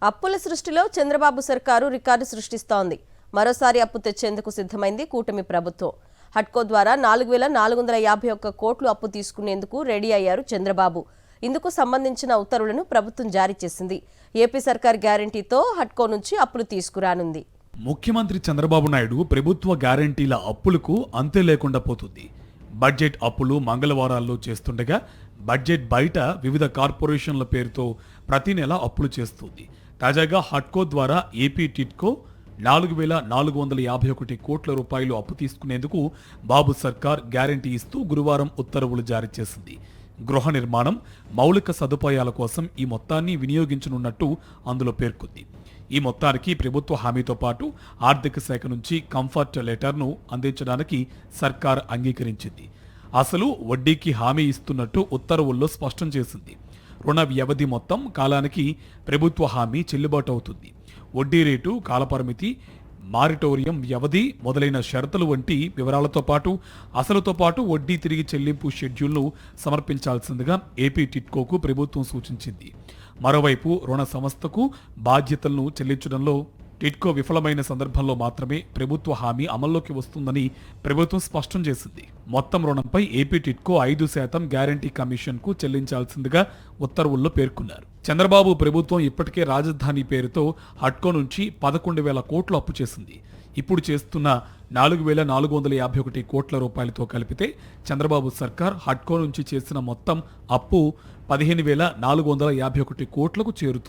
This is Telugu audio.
అప్పుల సృష్టిలో చంద్రబాబు సర్కారు రికార్డు సృష్టిస్తోంది. మరోసారి అప్పు తెచ్చేందుకు సిద్ధమైంది కూటమి ప్రభుత్వం. హడ్కో ద్వారా 4,451 కోట్లు అప్పు తీసుకునేందుకు రెడీ అయ్యారు చంద్రబాబు. ఇందుకు సంబంధించిన ఉత్తర్వులను ప్రభుత్వం జారీ చేసింది. ఏపీ సర్కార్ గ్యారంటీతో హడ్కో నుంచి అప్పులు తీసుకురానుంది. ముఖ్యమంత్రి చంద్రబాబు నాయుడు ప్రభుత్వ గ్యారంటీల అప్పులకు అంతే లేకుండా పోతుంది. బడ్జెట్ అప్పులు మంగళవారాల్లో చేస్తుండగా బడ్జెట్ బయట వివిధ కార్పొరేషన్ల పేరుతో ప్రతి నెల అప్పులు చేస్తుంది. తాజాగా హడ్కో ద్వారా ఏపీ టిడ్కో 4,451 కోట్ల రూపాయలు అప్పు తీసుకునేందుకు బాబు సర్కార్ గ్యారంటీ ఇస్తూ గురువారం ఉత్తర్వులు జారీ చేసింది. గృహ నిర్మాణం, మౌలిక సదుపాయాల కోసం ఈ మొత్తాన్ని వినియోగించనున్నట్టు అందులో పేర్కొంది. ఈ మొత్తానికి ప్రభుత్వ హామీతో పాటు ఆర్థిక శాఖ నుంచి కంఫర్ట్ లెటర్ను అందించడానికి సర్కార్ అంగీకరించింది. అసలు వడ్డీకి హామీ ఇస్తున్నట్టు ఉత్తర్వుల్లో స్పష్టం చేసింది. రుణ వ్యవధి మొత్తం కాలానికి ప్రభుత్వ హామీ చెల్లుబాటు అవుతుంది. వడ్డీ రేటు, కాలపరిమితి, మారిటోరియం వ్యవధి మొదలైన షరతులు వంటి వివరాలతో పాటు అసలుతో పాటు వడ్డీ తిరిగి చెల్లింపు షెడ్యూల్ను సమర్పించాల్సిందిగా ఏపీ టిడ్కోకు ప్రభుత్వం సూచించింది. మరోవైపు రుణ సంస్థకు బాధ్యతలను చెల్లించడంలో టిడ్కో విఫలమైన సందర్భంలో మాత్రమే ప్రభుత్వ హామీ అమల్లోకి వస్తుందని ప్రభుత్వం స్పష్టం చేసింది. మొత్తం రుణంపై ఏపీ టిడ్కో 5% గ్యారంటీ కమిషన్కు చెల్లించాల్సిందిగా ఉత్తర్వుల్లో పేర్కొన్నారు. చంద్రబాబు ప్రభుత్వం ఇప్పటికే రాజధాని పేరుతో హడ్కో నుంచి 11,000 కోట్లు అప్పు చేసింది. ఇప్పుడు చేస్తున్న 4,451 కోట్ల రూపాయలతో కలిపితే చంద్రబాబు సర్కార్ హడ్కో నుంచి చేసిన మొత్తం అప్పు 15,451 కోట్లకు చేరుతుంది.